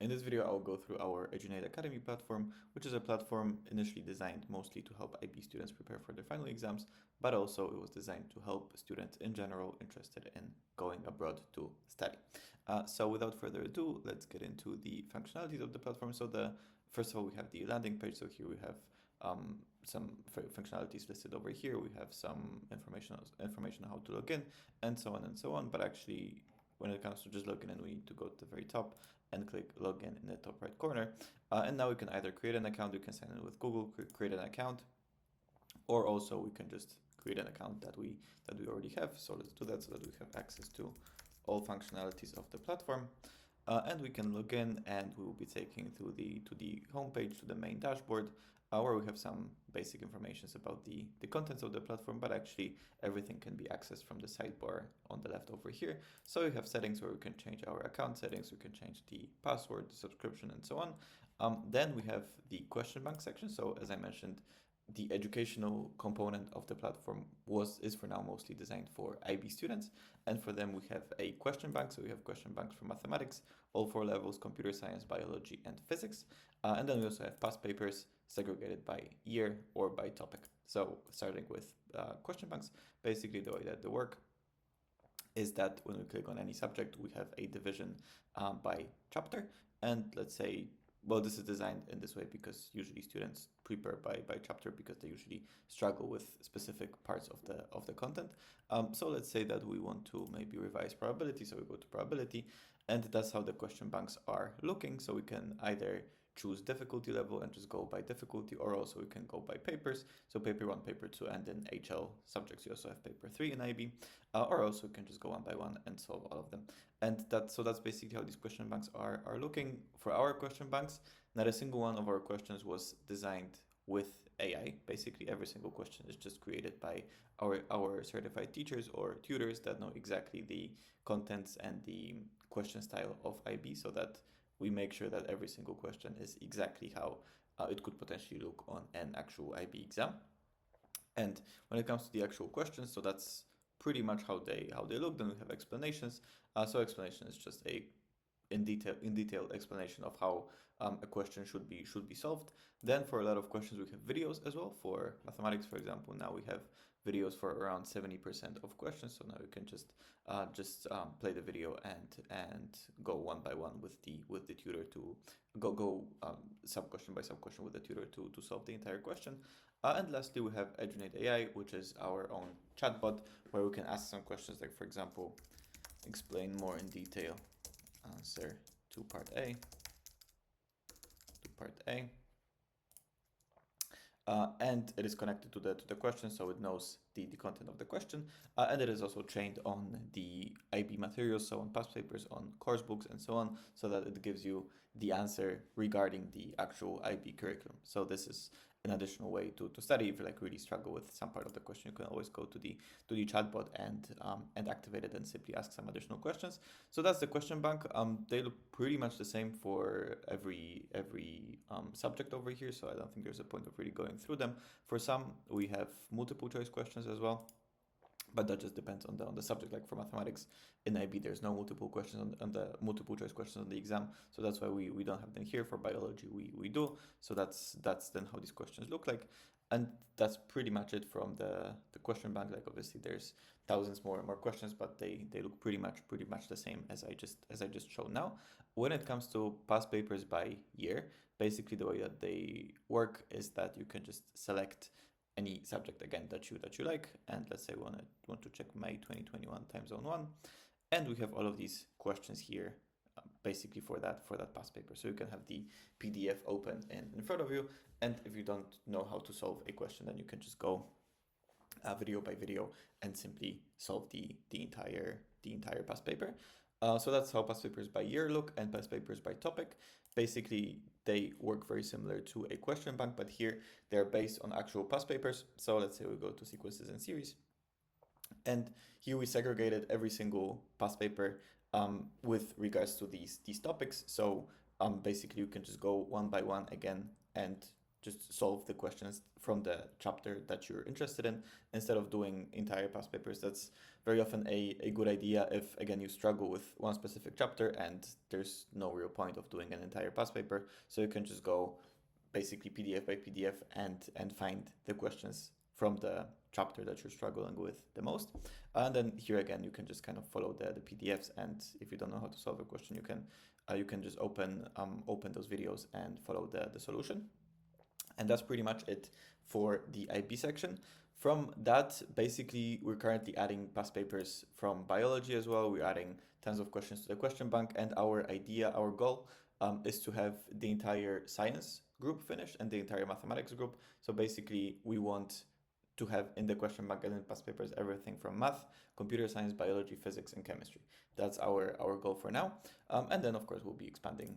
In this video, I'll go through our Edunade Academy platform, which is a platform initially designed mostly to help IB students prepare for their final exams, but also it was designed to help students in general interested in going abroad to study. So without further ado, let's get into the functionalities of the platform. So first of all, we have the landing page. So here we have some functionalities listed over here. We have some information on how to log in and so on and so on. But actually, when it comes to just logging in, we need to go to the very top and click login in the top right corner. And now we can either create an account, we can sign in with Google, create an account, or also we can just create an account that we already have. So let's do that so that we have access to all functionalities of the platform. And we can log in, and we will be taken to the homepage, to the main dashboard, where we have some basic information about the contents of the platform, but actually everything can be accessed from the sidebar on the left over here. So we have settings where we can change our account settings, we can change the password, the subscription, and so on. Then we have the question bank section. So as I mentioned, the educational component of the platform is for now mostly designed for IB students, and for them we have a question bank. So we have question banks for mathematics, all 4 levels: computer science, biology, and physics. And then we also have past papers segregated by year or by topic. So starting with question banks, basically the way that they work is that when we click on any subject, we have a division by chapter. And let's say, well, this is designed in this way because usually students prepare by chapter because they usually struggle with specific parts of the content. So let's say that we want to maybe revise probability, so we go to probability, and that's how the question banks are looking. So we can either choose difficulty level and just go by difficulty, or also we can go by papers. So paper 1, paper 2, and in HL subjects you also have paper 3 in IB, or also you can just go one by one and solve all of them. And that's basically how these question banks are looking. For our question banks, not a single one of our questions was designed with AI. Basically every single question is just created by our certified teachers or tutors that know exactly the contents and the question style of IB, so that we make sure that every single question is exactly how it could potentially look on an actual IB exam. And when it comes to the actual questions, so that's pretty much how they look. Then we have explanations. So explanation is just a in detailed explanation of how a question should be solved. Then for a lot of questions we have videos as well. For mathematics, for example, now we have videos for around 70% of questions. So now you can just play the video and go one by one with the tutor to go sub question by sub question with the tutor to solve the entire question. And lastly, we have Edunade AI, which is our own chatbot where we can ask some questions, like for example, explain more in detail answer to part A. And it is connected to the question, so it knows the content of the question, and it is also trained on the IB materials, so on past papers, on course books, and so on, so that it gives you the answer regarding the actual IB curriculum. So this is an additional way to study. If you really struggle with some part of the question, you can always go to the chatbot and activate it and simply ask some additional questions. So that's the question bank. They look pretty much the same for every subject over here, so I don't think there's a point of really going through them. For some, we have multiple choice questions as well, but that just depends on the subject. Like for mathematics in IB, there's no multiple questions on the multiple choice questions on the exam, so that's why we don't have them here. For biology, we do. So that's then how these questions look like, and that's pretty much it from the question bank. Like obviously there's thousands more questions, but they look pretty much the same as I just showed now. When it comes to past papers by year, basically the way that they work is that you can just select any subject again that you like, and let's say we want to check May 2021 time zone 1, and we have all of these questions here basically for that past paper. So you can have the PDF open in front of you, and if you don't know how to solve a question, then you can just go video by video and simply solve the entire past paper. So that's how past papers by year look, and past papers by topic. Basically, they work very similar to a question bank, but here they're based on actual past papers. So let's say we go to sequences and series, and here we segregated every single past paper with regards to these topics. So basically you can just go one by one again and just solve the questions from the chapter that you're interested in instead of doing entire past papers. That's very often a good idea if, again, you struggle with one specific chapter and there's no real point of doing an entire past paper. So you can just go basically PDF by PDF and find the questions from the chapter that you're struggling with the most. And then here again, you can just kind of follow the PDFs. And if you don't know how to solve a question, you can just open those videos and follow the solution. And that's pretty much it for the IB section. From that, basically, we're currently adding past papers from biology as well. We're adding tons of questions to the question bank. And our idea, our goal is to have the entire science group finished and the entire mathematics group. So basically, we want to have in the question bank and in past papers everything from math, computer science, biology, physics, and chemistry. That's our goal for now. And then, of course, we'll be expanding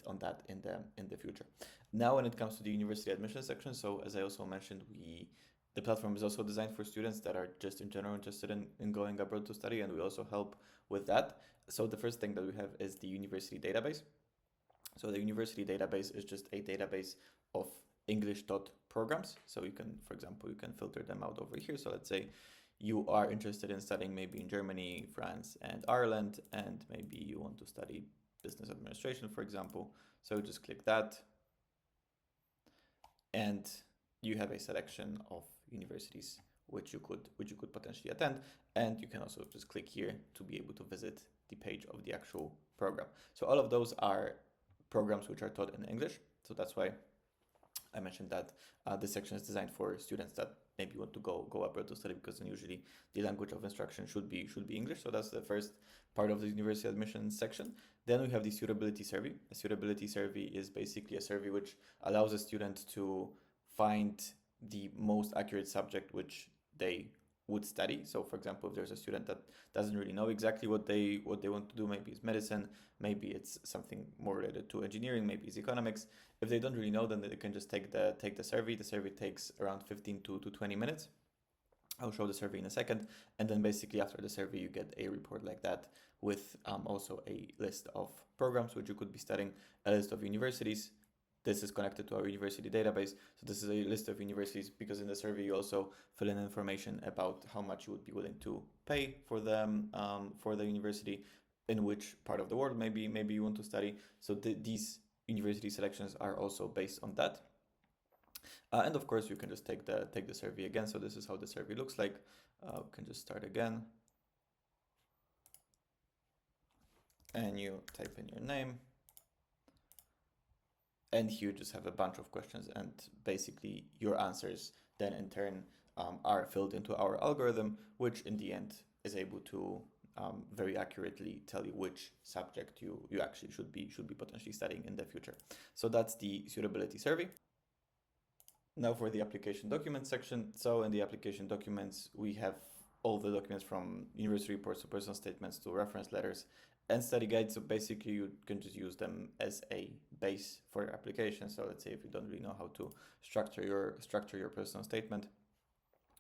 on that in the future. Now, when it comes to the university admission section, so as I also mentioned, the platform is also designed for students that are just in general interested in going abroad to study, and we also help with that. So the first thing that we have is the university database. So the university database is just a database of English taught programs. So you can, for example, you can filter them out over here. So let's say you are interested in studying maybe in Germany, France, and Ireland, and maybe you want to study business administration, for example. So just click that, and you have a selection of universities which you could potentially attend, and you can also just click here to be able to visit the page of the actual program. So all of those are programs which are taught in English. So that's why I mentioned that this section is designed for students that maybe want to go abroad to study, because then usually the language of instruction should be English. So that's the first part of the university admission section. Then we have the suitability survey. A suitability survey is basically a survey which allows a student to find the most accurate subject which they would study. So for example, if there's a student that doesn't really know exactly what they want to do, maybe it's medicine, maybe it's something more related to engineering, maybe it's economics. If they don't really know, then they can just take the survey. The survey takes around 15 to 20 minutes. I'll show the survey in a second. And then basically after the survey, you get a report like that with also a list of programs which you could be studying, a list of universities. This is connected to our university database. So this is a list of universities, because in the survey you also fill in information about how much you would be willing to pay for the university, in which part of the world maybe you want to study. So these university selections are also based on that. And of course, you can just take the survey again. So this is how the survey looks like. We can just start again. And you type in your name. And here you just have a bunch of questions, and basically your answers then in turn are filled into our algorithm, which in the end is able to very accurately tell you which subject you actually should be potentially studying in the future. So that's the suitability survey. Now for the application documents section. So in the application documents, we have all the documents from university reports to personal statements to reference letters and study guides. So basically you can just use them as a base for your application. So let's say if you don't really know how to structure your personal statement,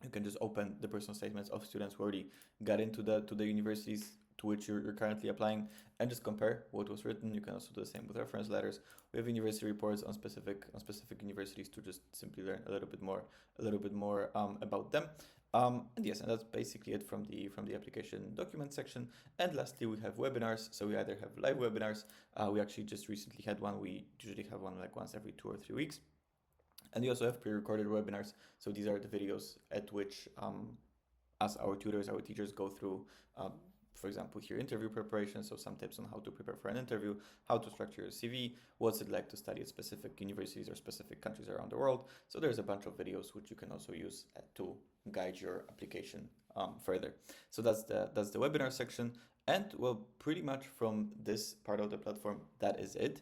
you can just open the personal statements of students who already got into the universities to which you're currently applying, and just compare what was written. You can also do the same with reference letters. We have university reports on specific universities to just simply learn a little bit more about them. And yes, and that's basically it from the application document section. And lastly, we have webinars. So we either have live webinars. We actually just recently had one. We usually have one like once every 2 or 3 weeks. And we also have pre-recorded webinars. So these are the videos at which as our tutors, our teachers go through, for example, here interview preparation. So some tips on how to prepare for an interview, how to structure your CV, what's it like to study at specific universities or specific countries around the world. So there's a bunch of videos which you can also use to guide your application further. So that's the webinar section. And well, pretty much from this part of the platform, that is it.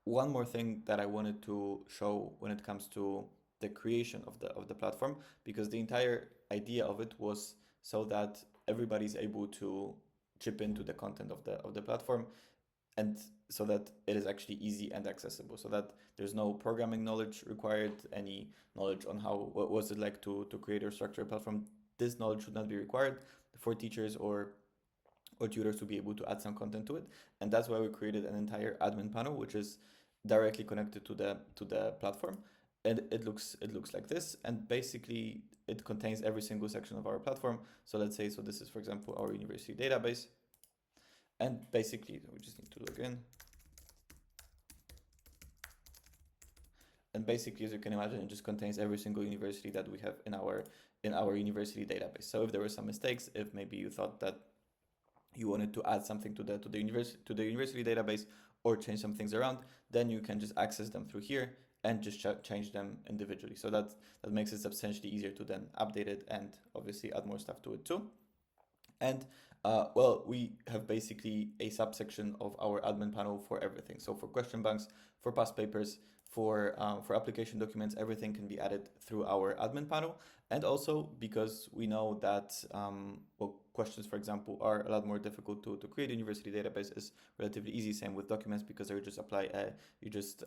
One more thing that I wanted to show when it comes to the creation of the platform, because the entire idea of it was so that everybody's able to chip into the content of the platform, and so that it is actually easy and accessible, so that there's no programming knowledge required, any knowledge on what was it like to create or structure a platform. This knowledge should not be required for teachers or tutors to be able to add some content to it. And that's why we created an entire admin panel, which is directly connected to the platform, and it looks like this. And basically it contains every single section of our platform. So let's say, so this is, for example, our university database, and basically we just need to log in. And basically, as you can imagine, it just contains every single university that we have in our university database. So if there were some mistakes, if maybe you thought that you wanted to add something to the university database, or change some things around, then you can just access them through here and just change them individually. So that makes it substantially easier to then update it, and obviously add more stuff to it too. And well, we have basically a subsection of our admin panel for everything. So for question banks, for past papers, for application documents, everything can be added through our admin panel. And also because we know that well, questions, for example, are a lot more difficult to create. University database is relatively easy. Same with documents, because you just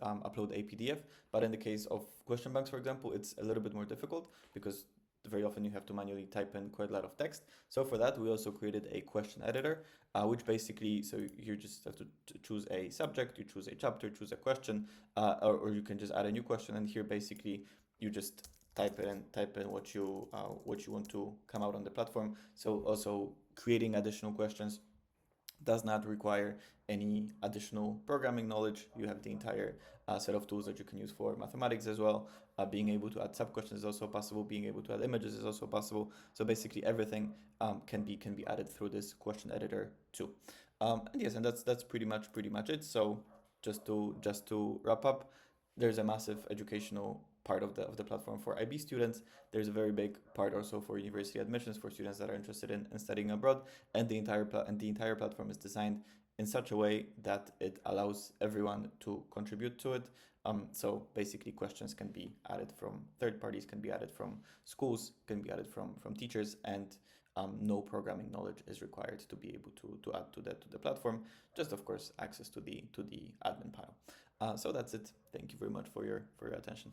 upload a PDF. But in the case of question banks, for example, it's a little bit more difficult, because very often you have to manually type in quite a lot of text. So for that, we also created a question editor, which basically, so you just have to choose a subject, you choose a chapter, choose a question, or you can just add a new question. And here, basically, you just type in what you want to come out on the platform. So also creating additional questions does not require any additional programming knowledge. You have the entire set of tools that you can use for mathematics as well. Being able to add sub questions is also possible. Being able to add images is also possible. So basically everything can be added through this question editor too. And yes, and that's pretty much it. So just to wrap up, there's a massive educational part of the platform for IB students. There's a very big part also for university admissions, for students that are interested in studying abroad. And the entire platform is designed in such a way that it allows everyone to contribute to it. So basically, questions can be added from third parties, can be added from schools, can be added from teachers, and no programming knowledge is required to be able to add to the platform. Just, of course, access to the admin panel. So that's it. Thank you very much for your attention.